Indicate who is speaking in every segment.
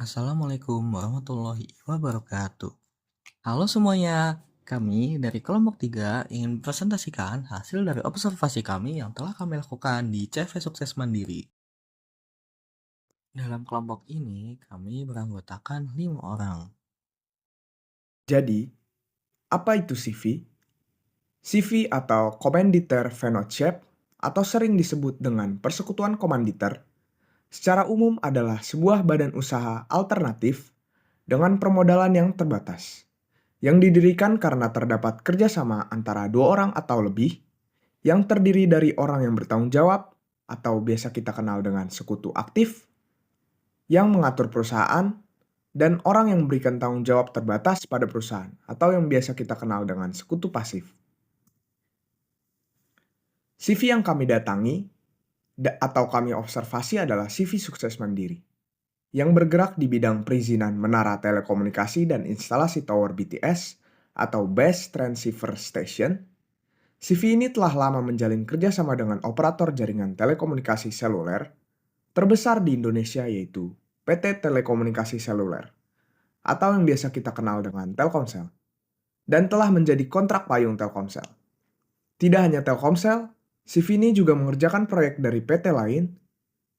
Speaker 1: Assalamualaikum warahmatullahi wabarakatuh. Halo semuanya, kami dari kelompok 3 ingin presentasikan hasil dari observasi kami yang telah kami lakukan di CV Sukses Mandiri. Dalam kelompok ini, kami beranggotakan 5 orang.
Speaker 2: Jadi, apa itu CV? CV atau Komanditer Phenotype atau sering disebut dengan Persekutuan Komanditer, secara umum adalah sebuah badan usaha alternatif dengan permodalan yang terbatas, yang didirikan karena terdapat kerjasama antara dua orang atau lebih, yang terdiri dari orang yang bertanggung jawab atau biasa kita kenal dengan sekutu aktif, yang mengatur perusahaan, dan orang yang memberikan tanggung jawab terbatas pada perusahaan atau yang biasa kita kenal dengan sekutu pasif. CV yang kami datangi atau kami observasi adalah CV Sukses Mandiri yang bergerak di bidang perizinan menara telekomunikasi dan instalasi tower BTS atau Base Transceiver Station. CV ini telah lama menjalin kerjasama dengan operator jaringan telekomunikasi seluler terbesar di Indonesia, yaitu PT Telekomunikasi Seluler atau yang biasa kita kenal dengan Telkomsel, dan telah menjadi kontrak payung Telkomsel. Tidak hanya Telkomsel, CV ini juga mengerjakan proyek dari PT lain,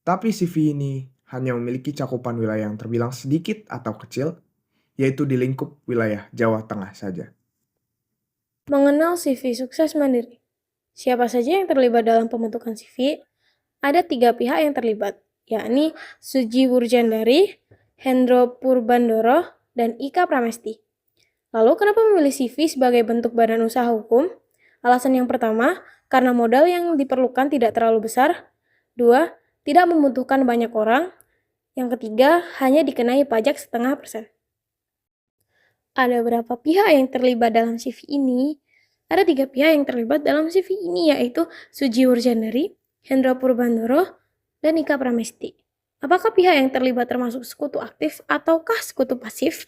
Speaker 2: tapi CV ini hanya memiliki cakupan wilayah yang terbilang sedikit atau kecil, yaitu di lingkup wilayah Jawa Tengah saja.
Speaker 3: Mengenal CV Sukses Mandiri. Siapa saja yang terlibat dalam pembentukan CV? Ada 3 pihak yang terlibat, yakni Suji Wurjandari, Hendro Purbandoro, dan Ika Pramesti. Lalu kenapa memilih CV sebagai bentuk badan usaha hukum? Alasan yang pertama, karena modal yang diperlukan tidak terlalu besar. 2, tidak membutuhkan banyak orang. Yang ketiga, hanya dikenai pajak 0,5%. Ada berapa pihak yang terlibat dalam CV ini? Ada 3 pihak yang terlibat dalam CV ini, yaitu Suji Wurjandari, Hendra Purbandoro, dan Ika Pramesti. Apakah pihak yang terlibat termasuk sekutu aktif ataukah sekutu pasif?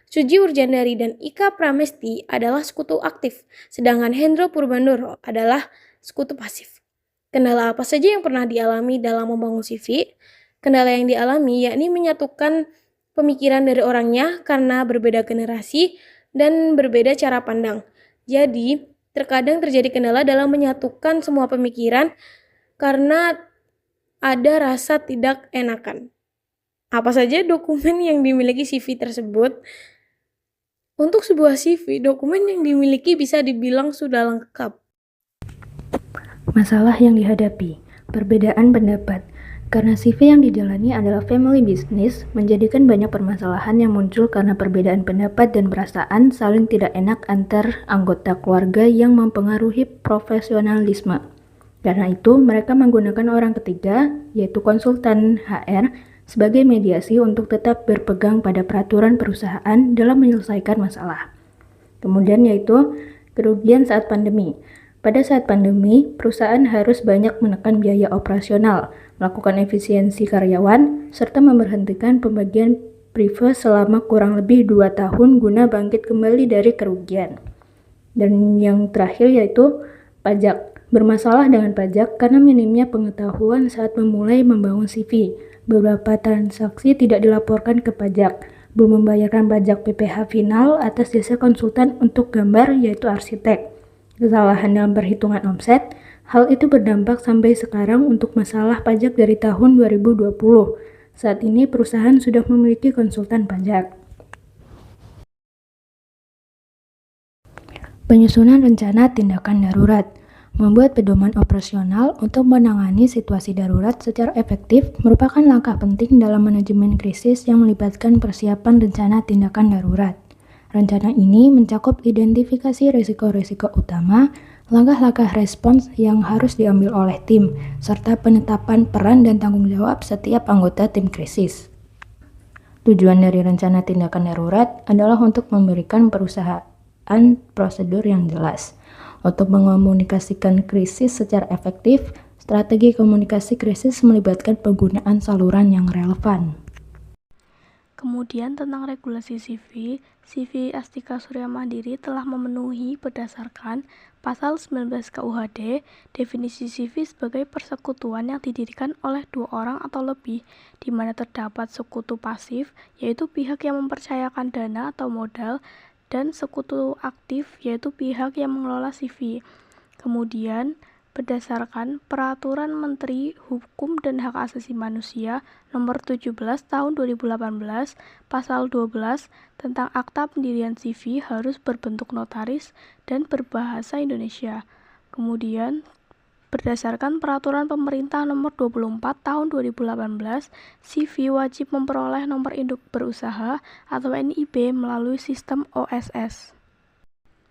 Speaker 3: Suji Wurjandari dan Ika Pramesti adalah sekutu aktif, sedangkan Hendra Purbandoro adalah sekutu pasif. Kendala apa saja yang pernah dialami dalam membangun CV? Kendala yang dialami yakni menyatukan pemikiran dari orangnya karena berbeda generasi dan berbeda cara pandang. Jadi, terkadang terjadi kendala dalam menyatukan semua pemikiran karena ada rasa tidak enakan. Apa saja dokumen yang dimiliki CV tersebut? Untuk sebuah CV, dokumen yang dimiliki bisa dibilang sudah lengkap.
Speaker 4: Masalah yang dihadapi, perbedaan pendapat. Karena CV yang dijalani adalah family business, menjadikan banyak permasalahan yang muncul karena perbedaan pendapat dan perasaan saling tidak enak antar anggota keluarga yang mempengaruhi profesionalisme. Karena itu, mereka menggunakan orang ketiga, yaitu konsultan HR, sebagai mediasi untuk tetap berpegang pada peraturan perusahaan dalam menyelesaikan masalah. Kemudian yaitu kerugian saat pandemi. Pada saat pandemi, perusahaan harus banyak menekan biaya operasional, melakukan efisiensi karyawan, serta memberhentikan pembagian prive selama kurang lebih 2 tahun guna bangkit kembali dari kerugian. Dan yang terakhir yaitu pajak. Bermasalah dengan pajak karena minimnya pengetahuan saat memulai membangun CV. Beberapa transaksi tidak dilaporkan ke pajak, belum membayarkan pajak PPh final atas jasa konsultan untuk gambar yaitu arsitek. Kesalahan dalam perhitungan omset, hal itu berdampak sampai sekarang untuk masalah pajak dari tahun 2020. Saat ini perusahaan sudah memiliki konsultan pajak. Penyusunan rencana tindakan darurat. Membuat pedoman operasional untuk menangani situasi darurat secara efektif merupakan langkah penting dalam manajemen krisis yang melibatkan persiapan rencana tindakan darurat. Rencana ini mencakup identifikasi risiko-risiko utama, langkah-langkah respons yang harus diambil oleh tim, serta penetapan peran dan tanggung jawab setiap anggota tim krisis. Tujuan dari rencana tindakan darurat adalah untuk memberikan perusahaan prosedur yang jelas, untuk mengomunikasikan krisis secara efektif. Strategi komunikasi krisis melibatkan penggunaan saluran yang relevan.
Speaker 5: Kemudian tentang regulasi CV, CV Astika Surya Mandiri telah memenuhi berdasarkan Pasal 19 KUHD, definisi CV sebagai persekutuan yang didirikan oleh 2 orang atau lebih, di mana terdapat sekutu pasif, yaitu pihak yang mempercayakan dana atau modal, dan sekutu aktif, yaitu pihak yang mengelola CV. Kemudian, berdasarkan Peraturan Menteri Hukum dan Hak Asasi Manusia Nomor 17 Tahun 2018, Pasal 12 tentang Akta Pendirian CV harus berbentuk notaris dan berbahasa Indonesia. Kemudian, berdasarkan Peraturan Pemerintah Nomor 24 Tahun 2018, CV wajib memperoleh nomor induk berusaha atau NIB melalui sistem OSS.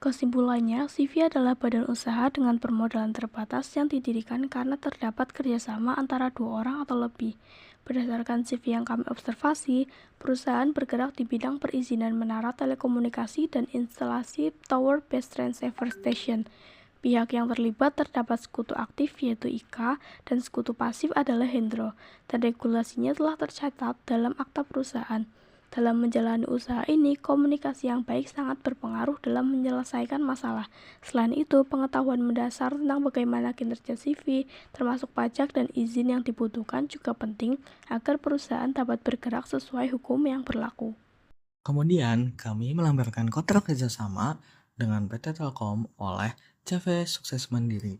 Speaker 5: Kesimpulannya, CV adalah badan usaha dengan permodalan terbatas yang didirikan karena terdapat kerjasama antara 2 orang atau lebih. Berdasarkan CV yang kami observasi, perusahaan bergerak di bidang perizinan menara telekomunikasi dan instalasi Tower Based Transceiver Station. Pihak yang terlibat terdapat sekutu aktif yaitu IKA dan sekutu pasif adalah Hendro, dan regulasinya telah tercatat dalam akta perusahaan. Dalam menjalani usaha ini, komunikasi yang baik sangat berpengaruh dalam menyelesaikan masalah. Selain itu, pengetahuan mendasar tentang bagaimana kinerja CV, termasuk pajak dan izin yang dibutuhkan juga penting agar perusahaan dapat bergerak sesuai hukum yang berlaku.
Speaker 1: Kemudian, kami melamparkan kontrak kerjasama dengan PT Telkom oleh CV Sukses Mandiri.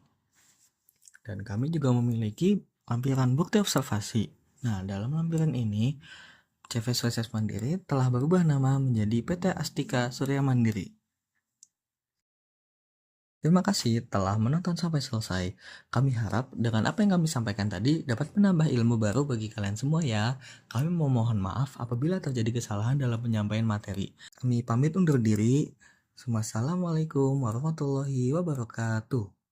Speaker 1: Dan kami juga memiliki lampiran bukti observasi. Nah, dalam lampiran ini, CV Sukses Mandiri telah berubah nama menjadi PT Astika Surya Mandiri. Terima kasih telah menonton sampai selesai. Kami harap dengan apa yang kami sampaikan tadi dapat menambah ilmu baru bagi kalian semua ya. Kami memohon maaf apabila terjadi kesalahan dalam penyampaian materi. Kami pamit undur diri. Wassalamualaikum warahmatullahi wabarakatuh.